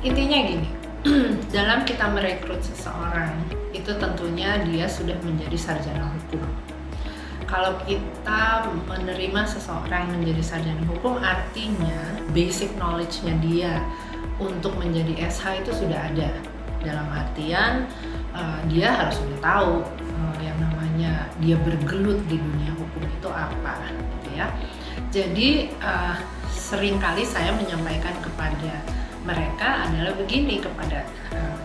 Intinya gini, dalam kita merekrut seseorang, itu tentunya dia sudah menjadi sarjana hukum. Kalau kita menerima seseorang menjadi sarjana hukum, artinya basic knowledge-nya dia untuk menjadi SH itu sudah ada. Dalam artian dia harus sudah tahu yang namanya dia bergelut di dunia hukum itu apa, gitu ya. Jadi seringkali saya menyampaikan kepada mereka adalah begini, kepada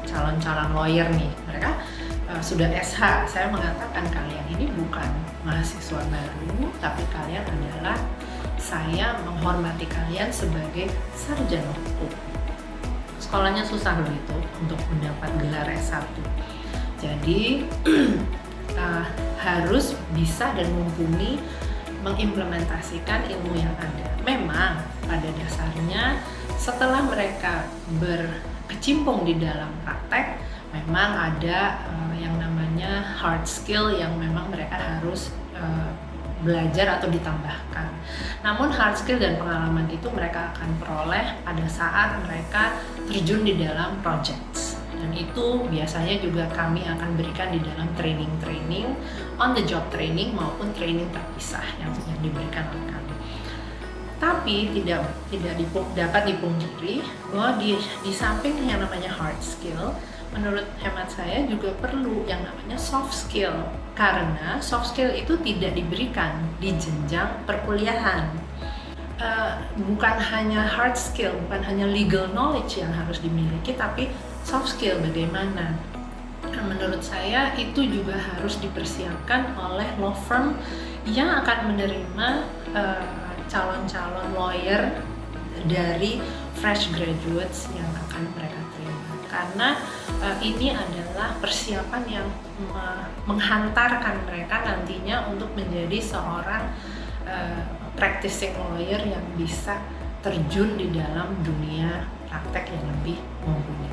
calon-calon lawyer nih, mereka sudah SH, saya mengatakan kalian ini bukan mahasiswa baru, tapi kalian adalah, saya menghormati kalian sebagai sarjana hukum. Sekolahnya susah loh itu untuk mendapat gelar S1. Jadi harus bisa dan mumpuni mengimplementasikan ilmu yang ada. Memang pada dasarnya setelah mereka berkecimpung di dalam praktek, memang ada yang namanya hard skill yang memang mereka harus belajar atau ditambahkan. Namun hard skill dan pengalaman itu mereka akan peroleh pada saat mereka terjun di dalam projects. Dan itu biasanya juga kami akan berikan di dalam training-training, on the job training maupun training terpisah yang diberikan oleh kami. Tapi tidak dapat dipungkiri bahwa di samping yang namanya hard skill, menurut hemat saya juga perlu yang namanya soft skill, karena soft skill itu tidak diberikan di jenjang perkuliahan. Bukan hanya hard skill, bukan hanya legal knowledge yang harus dimiliki, tapi soft skill bagaimana. Menurut saya itu juga harus dipersiapkan oleh law firm yang akan menerima calon-calon lawyer dari fresh graduates yang akan mereka terima, karena ini adalah persiapan yang menghantarkan mereka nantinya untuk menjadi seorang practicing lawyer yang bisa terjun di dalam dunia praktek yang lebih mumpuni.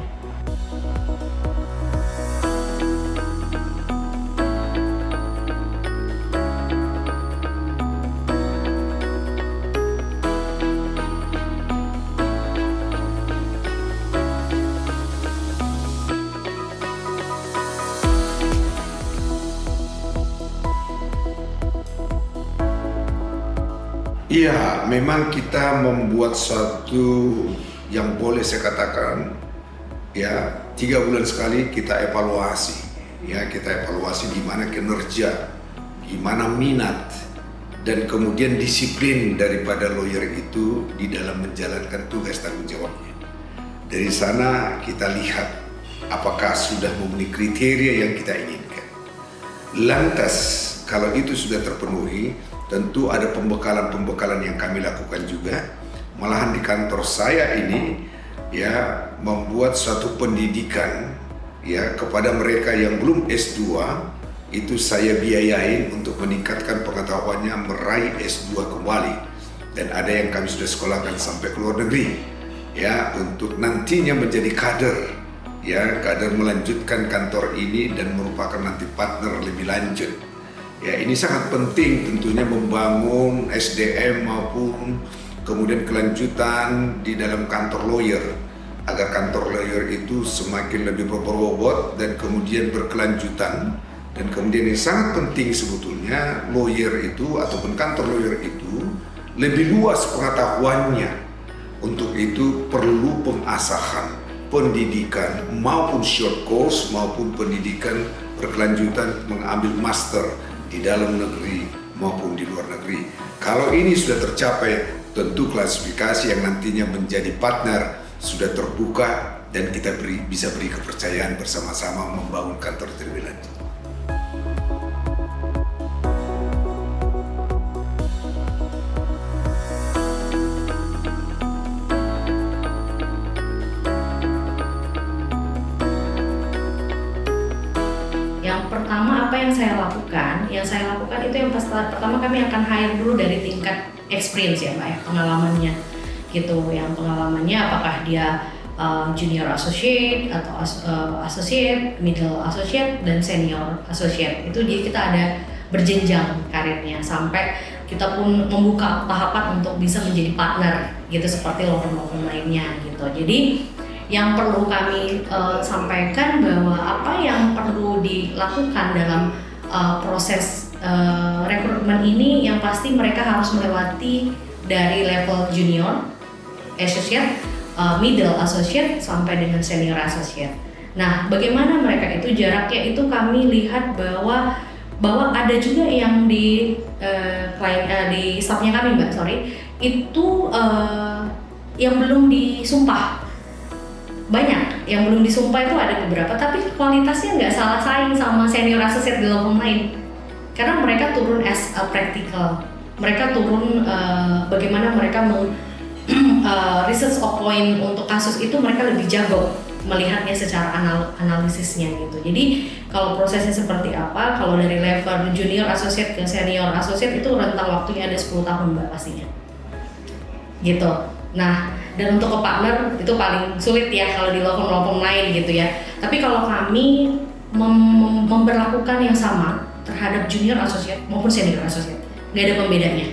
Iya, memang kita membuat suatu yang boleh saya katakan, ya 3 bulan sekali kita evaluasi, ya kita evaluasi gimana kinerja, gimana minat, dan kemudian disiplin daripada lawyer itu di dalam menjalankan tugas tanggung jawabnya. Dari sana kita lihat apakah sudah memenuhi kriteria yang kita inginkan. Lantas kalau itu sudah terpenuhi, tentu ada pembekalan yang kami lakukan juga. Malahan di kantor saya ini ya membuat suatu pendidikan ya kepada mereka yang belum S2, itu saya biayain untuk meningkatkan pengetahuannya meraih S2 kembali. Dan ada yang kami sudah sekolahkan sampai ke luar negeri ya untuk nantinya menjadi kader, ya kader melanjutkan kantor ini dan merupakan nanti partner lebih lanjut. Ya, ini sangat penting tentunya membangun SDM maupun kemudian kelanjutan di dalam kantor lawyer, agar kantor lawyer itu semakin lebih berbobot dan kemudian berkelanjutan. Dan kemudian yang sangat penting sebetulnya lawyer itu ataupun kantor lawyer itu lebih luas pengetahuannya. Untuk itu perlu pengasahan, pendidikan maupun short course maupun pendidikan berkelanjutan mengambil master di dalam negeri maupun di luar negeri. Kalau ini sudah tercapai, tentu klasifikasi yang nantinya menjadi partner sudah terbuka dan kita bisa beri kepercayaan bersama-sama membangun kantor terlebih lanjut. Pertama apa yang saya lakukan? Yang saya lakukan itu yang pertama kami akan hire dulu dari tingkat experience ya Mbak ya, pengalamannya gitu. Yang pengalamannya apakah dia junior associate atau associate, middle associate, dan senior associate. Itu jadi kita ada berjenjang karirnya sampai kita pun membuka tahapan untuk bisa menjadi partner gitu seperti law firm lainnya gitu. Jadi yang perlu kami sampaikan bahwa apa yang perlu dilakukan dalam proses rekrutmen ini yang pasti mereka harus melewati dari level junior, associate, middle associate sampai dengan senior associate. Nah, bagaimana mereka itu jaraknya itu kami lihat bahwa ada juga yang di di staffnya kami Mbak, itu yang belum disumpah. Banyak yang belum disumpah itu ada beberapa, tapi kualitasnya nggak salah saing sama senior associate di level lain. Karena mereka turun as a practical, mereka turun bagaimana mereka research of point untuk kasus itu mereka lebih jago melihatnya secara analisisnya gitu. Jadi kalau prosesnya seperti apa, kalau dari level junior associate ke senior associate itu rentang waktunya ada 10 tahun Mbak pastinya. Gitu. Nah, dan untuk ke partner itu paling sulit ya kalau di law-firm lain gitu ya. Tapi kalau kami memberlakukan yang sama terhadap junior associate maupun senior associate, nggak ada pembedanya.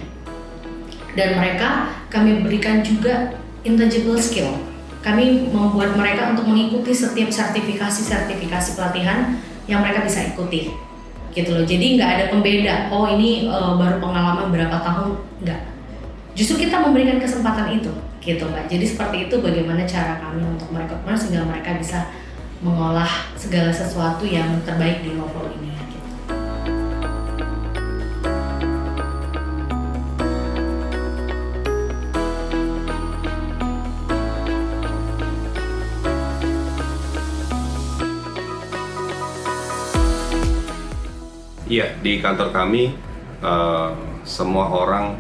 Dan mereka kami berikan juga intangible skill. Kami membuat mereka untuk mengikuti setiap sertifikasi pelatihan yang mereka bisa ikuti, gitu loh. Jadi nggak ada pembeda. Oh ini baru pengalaman berapa tahun, nggak. Justru kita memberikan kesempatan itu, gitu Mbak. Jadi seperti itu bagaimana cara kami untuk merekrutmen sehingga mereka bisa mengolah segala sesuatu yang terbaik di novel ini. Iya, di kantor kami semua orang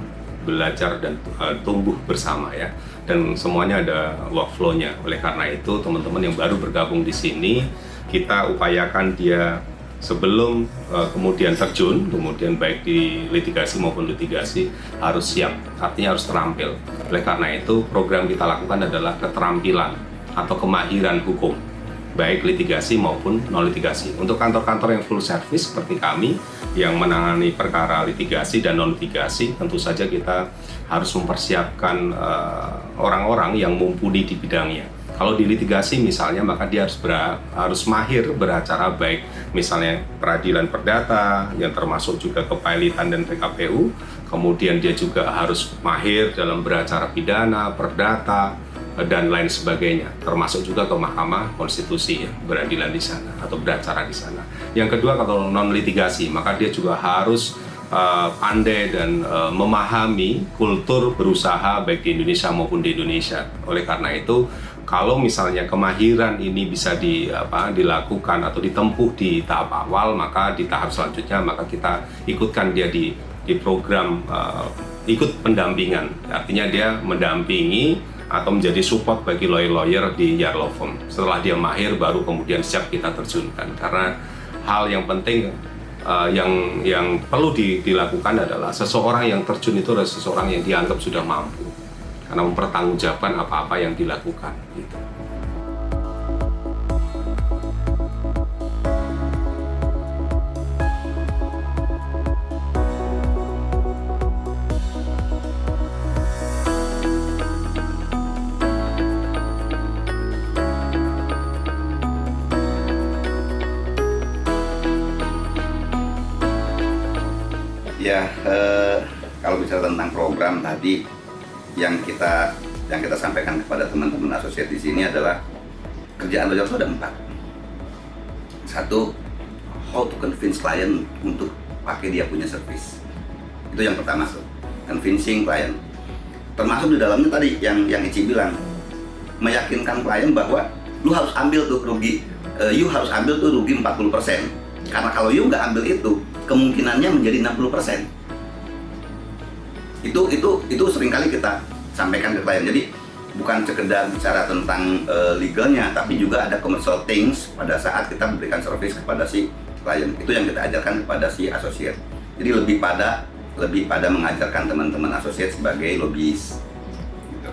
belajar dan tumbuh bersama ya, dan semuanya ada workflow-nya. Oleh karena itu teman-teman yang baru bergabung di sini kita upayakan dia sebelum kemudian terjun, kemudian baik di litigasi maupun litigasi harus siap, artinya harus terampil. Oleh karena itu program kita lakukan adalah keterampilan atau kemahiran hukum, baik litigasi maupun non litigasi. Untuk kantor-kantor yang full service seperti kami yang menangani perkara litigasi dan non litigasi, tentu saja kita harus mempersiapkan orang-orang yang mumpuni di bidangnya. Kalau di litigasi misalnya, maka dia harus mahir beracara, baik misalnya peradilan perdata yang termasuk juga kepailitan dan PKPU. Kemudian dia juga harus mahir dalam beracara pidana, perdata, dan lain sebagainya, termasuk juga ke Mahkamah Konstitusi ya, beradilan di sana atau beracara di sana. Yang kedua, kalau non litigasi, maka dia juga harus pandai dan memahami kultur berusaha baik di Indonesia maupun di Indonesia. Oleh karena itu, kalau misalnya kemahiran ini bisa dilakukan atau ditempuh di tahap awal, maka di tahap selanjutnya maka kita ikutkan dia di program ikut pendampingan. Artinya dia mendampingi atau menjadi support bagi lawyer-lawyer di Yard Law Firm. Setelah dia mahir, baru kemudian siap kita terjunkan. Karena hal yang penting yang perlu dilakukan adalah seseorang yang terjun itu adalah seseorang yang dianggap sudah mampu, karena mempertanggungjawabkan apa-apa yang dilakukan. Gitu. Ya, kalau bicara tentang program tadi yang kita sampaikan kepada teman-teman asosiat di sini adalah kerjaan lawyer itu ada 4. 1, how to convince client untuk pakai dia punya service. Itu yang pertama tuh, convincing client. Termasuk di dalamnya tadi yang Ici bilang, meyakinkan klien bahwa lu harus ambil tuh rugi, you harus ambil tuh rugi 40%. Karena kalau you nggak ambil itu, kemungkinannya menjadi 60%. Itu seringkali kita sampaikan ke klien. Jadi bukan sekedar bicara tentang legalnya, tapi juga ada commercial things pada saat kita memberikan service kepada si klien. Itu yang kita ajarkan kepada si associate. Jadi lebih pada mengajarkan teman-teman associate sebagai lobbyist. Gitu.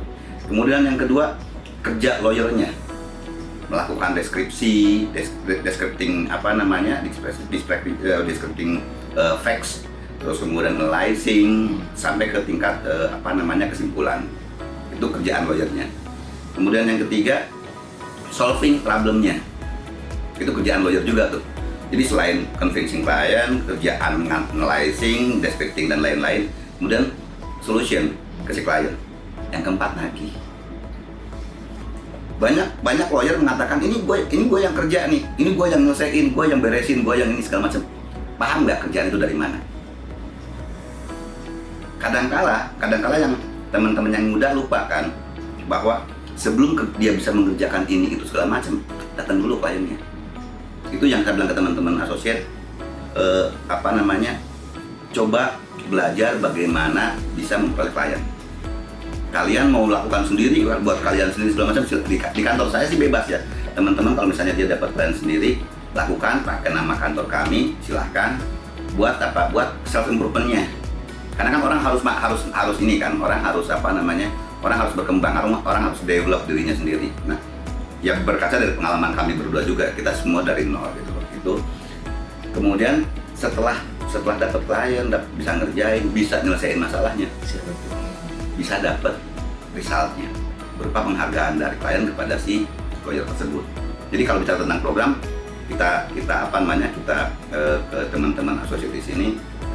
Kemudian yang kedua, kerja lawyernya. Melakukan deskripsi, descripting descripting facts, terus kemudian analyzing sampai ke tingkat kesimpulan. Itu kerjaan lawyernya. Kemudian yang ketiga, solving problemnya. Itu kerjaan lawyer juga tuh. Jadi selain convincing klien, kerjaan analyzing, despecting dan lain-lain, kemudian solution ke si klien. Yang keempat lagi, banyak lawyer mengatakan ini gue yang kerja nih, ini gue yang nyelesain, gue yang beresin, gue yang ini segala macam. Paham nggak kerjaan itu dari mana? Kadangkala yang teman-teman yang muda lupakan bahwa sebelum dia bisa mengerjakan ini itu segala macam, datang dulu kliennya. Itu yang saya bilang ke teman-teman asosiat, coba belajar bagaimana bisa memperoleh klien. Kalian mau lakukan sendiri, buat kalian sendiri segala macam, di kantor saya sih bebas ya. Teman-teman kalau misalnya dia dapat klien sendiri, lakukan pakai nama kantor kami, silahkan. Buat self improvementnya. Karena kan orang harus ini kan, orang harus orang harus berkembang, orang harus develop dirinya sendiri. Nah, yang berkaca dari pengalaman kami berdua juga, kita semua dari nol gitu. Kemudian setelah dapat klien, bisa ngerjain, bisa nyelesain masalahnya, bisa dapat resultnya berupa penghargaan dari klien kepada si lawyer tersebut. Jadi kalau bicara tentang program, kita ke teman-teman asosiat di sini,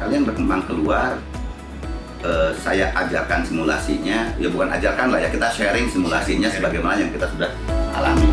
kalian berkembang keluar. Saya ajarkan simulasinya, ya bukan ajarkan lah ya, kita sharing simulasinya sebagaimana yang kita sudah alami.